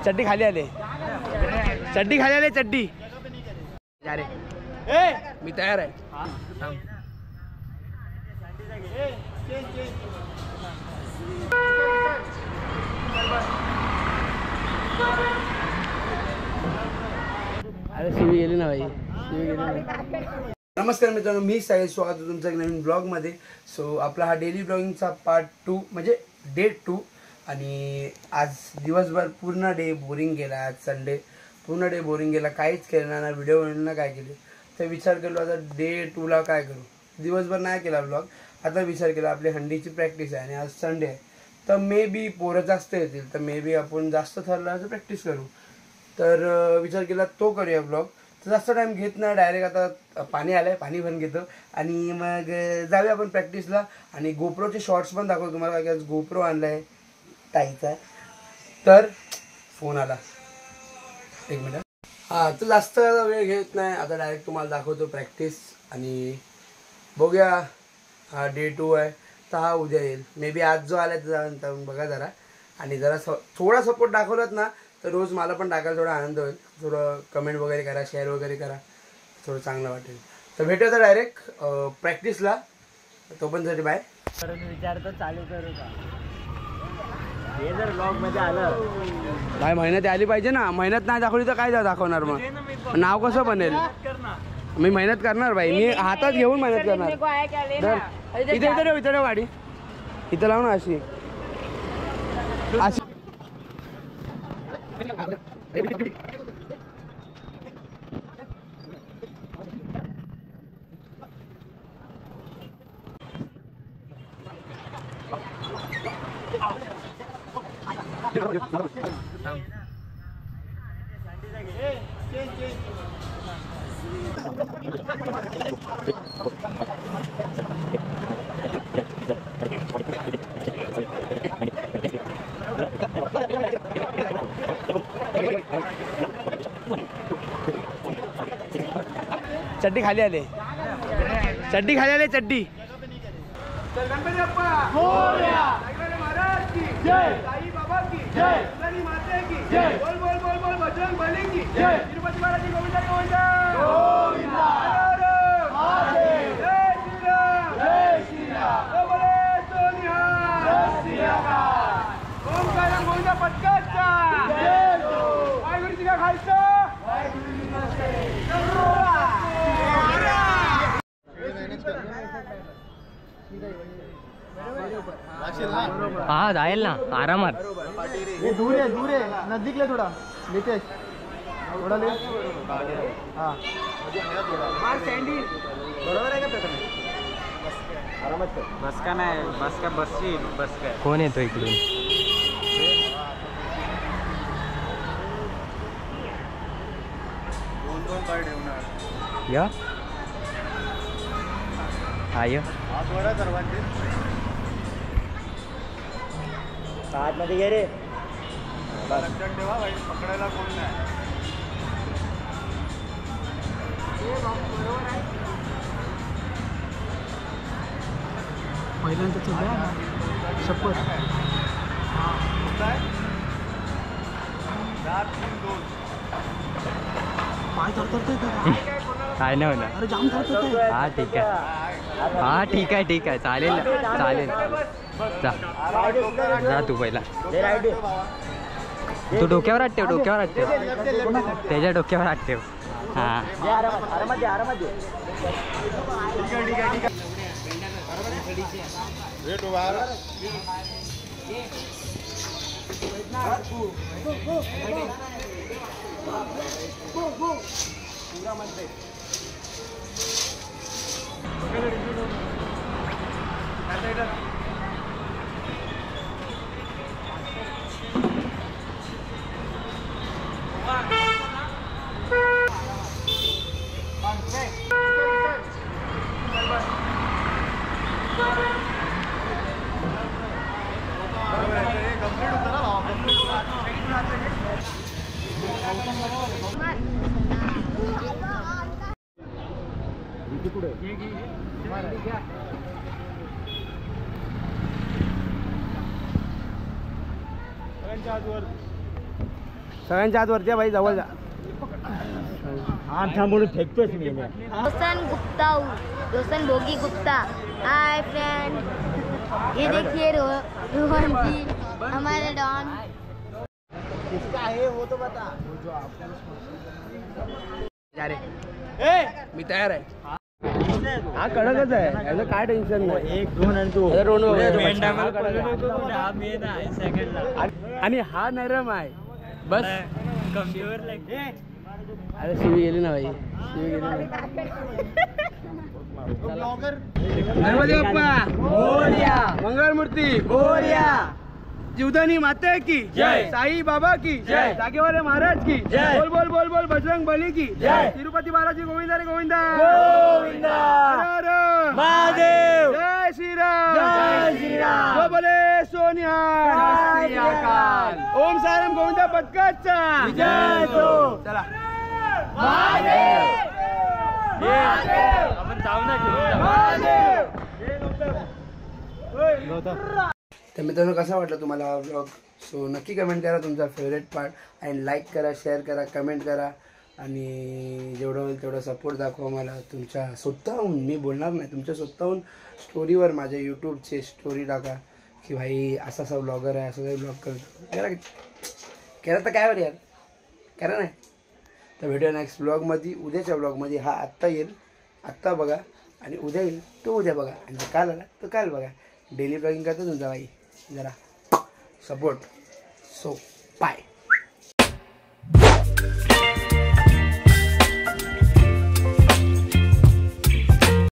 चड्डी खाली आले, चड्डी खाली आले, चड्डी अरे मी तयार आहे. अरे शिवी गेली ना भाई, शिवी गेली ना. नमस्कार मित्रांनो, मी साहिल, स्वागत आहे तुमचं एक नवीन ब्लॉगमध्ये. सो आपला हा डेली ब्लॉगिंगचा पार्ट 2 म्हणजे डे 2. आणि आज दिवसभर पूर्ण डे बोरिंग गेला. आज संडे पूर्ण डे बोरिंग गेला, काहीच केलं ना, व्हिडिओ बनवलं ना, काय केले. तर विचार केलो आता डे 2ला काय करू. दिवसभर नाही केला ब्लॉग. आता विचार केला आपली हंडीची प्रॅक्टिस आहे आणि आज संडे आहे, तर मे बी पोरं जास्त येतील, तर मे बी आपण जास्त ठरलं तर प्रॅक्टिस करू. तर विचार केला तो करूया ब्लॉग. तर जास्त टाईम घेत नाही, डायरेक्ट आता पाणी आलं आहे, पाणी पण घेतो आणि मग जाऊया आपण प्रॅक्टिसला. आणि गोप्रोचे शॉर्ट्स पण दाखवतो तुम्हाला, काय आज गोप्रो आणला आहे ताईचा. तर फोन आला, एक मिनिट. हां, तर जास्त वेळ घेत नाही, आता डायरेक्ट तुम्हाला दाखवतो प्रॅक्टिस. आणि बघूया, हा डे 2 आहे, तर हा उद्या येईल. मे बी आज जो आला त्याच्यानंतर बघा जरा. आणि जरा थोडा सपोर्ट दाखवलात ना, तर रोज मला पण टाकायला थोडा आनंद होईल. थोडं कमेंट वगैरे करा, शेअर वगैरे करा, थोडं चांगलं वाटेल. तर भेटूया तर डायरेक्ट प्रॅक्टिसला. तोपर्यंत बाय. परत विचारतो चालू करू का, हे जर ब्लॉग मध्ये आलं काय मेहनत आली पाहिजे ना. मेहनत नाही दाखवली तर काय दाखवणार, मग नाव कसं बनेल. मी मेहनत करणार भाई, मी हातात घेऊन मेहनत करणार. इथे इथे इथे गाडी इथं लाव ना, अशी अशी. चड्डी खाली आले, चड्डी खाली आले, चड्डी. तर गणपती बाप्पा मोरया, महाराज की जय, साई बाबा की जय, सुंदरी माते की जय, बोल बोल बोल बोल बजरंग बली की जय, तिरुपति महाराज की गोविंदा गोविंदा गोविंदा, हर महादेव, जय श्री राम, जय श्री राम, बोले सोनिहार, जय श्री राम, ओम गोविंदा पटकाचा जय हो, वाहिगुरु जी का खालसा, वाहिगुरु जी नमस्ते. हा जाईल ना आरामात. दूर आहे नजदीक ले थोडा. नितेश थोडा ले. हा बरोबर आहे का प्रथम. आरामात बस का नाही, बस का बसची बस काय. कोण येतो इकडून. दोन पाय ठेवणार. या आय थोडा सर्वांचे आतमध्ये गे रे. लक्षात ठेवा भाई, पकडायला कोण नाही. पहिल्यांदा शपथ 4-3-2 पाय थरथरतोय का. काय नाही होणार. अरे जाम थरथरतोय. हा ठीक आहे, हा ठीक आहे, ठीक आहे, चालेल चालेल. जा जा तू पहिला. तू डोक्यावर हात ठेव, डोक्यावर हात ठेव, त्याच्या डोक्यावर हात ठेव. हा सगळ्यांच्या हात वरती भाई, जवळ जा. म्हणून फेकतोच मी. रोशन गुप्ता हूँ, रोशन भोगी गुप्ता. हाय फ्रेंड, ये देखिए रोहन जी हमारे डॉन. किसका है वो तो बता. अरे मी तयार आहे. हा कडकच आहे, याचं काय टेन्शन नाही. 1 2 आणि तू. आणि हा नरम आहे बस. अरे शिवी गेली ना भाई, शिवी गेली ना. गणपती बाप्पा मोरया, मंगळमूर्ती मोरया, जीवदानी माते की जय, साई बाबा की जय, जागेवाले महाराज की जय, बोल बोल बोल बोल बजरंग बली की जय, तिरुपति बालाजी गोविंदा रे गोविंदा गोविंदा, हर हर महादेव, जय श्री राम, जय श्री राम, जय बोले सोनिहार, जय अकाल, ओम सारम गोविंदा पतकाचा विजय तो. चला महादेव, महादेव, आपण जाऊ ना महादेव. तर मित्रांनो, कसा वाटला तुम्हाला हा व्लॉग? सो नक्की कमेंट करा तुमचा फेवरेट पार्ट, आणि लाईक करा, शेअर करा, कमेंट करा, आणि जेवढं होईल तेवढा सपोर्ट दाखवा मला तुमच्या स्वतःहून. मी बोलणार नाही, तुमच्या स्वतःहून स्टोरीवर माझ्या यूट्यूबची स्टोरी टाका की भाई असा असा ब्लॉगर आहे, असं ब्लॉग करतो. करा तर काय वर यार, करा नाही तर भेटूया नेक्स्ट ब्लॉगमध्ये. उद्याच्या ब्लॉगमध्ये हा आत्ता येईल, आत्ता बघा, आणि उद्या येईल तो उद्या बघा, आणि जर काल आला तो काल बघा. डेली ब्लॉगिंग करतो तुमचा भाई, जरा सपोर्ट. So bye.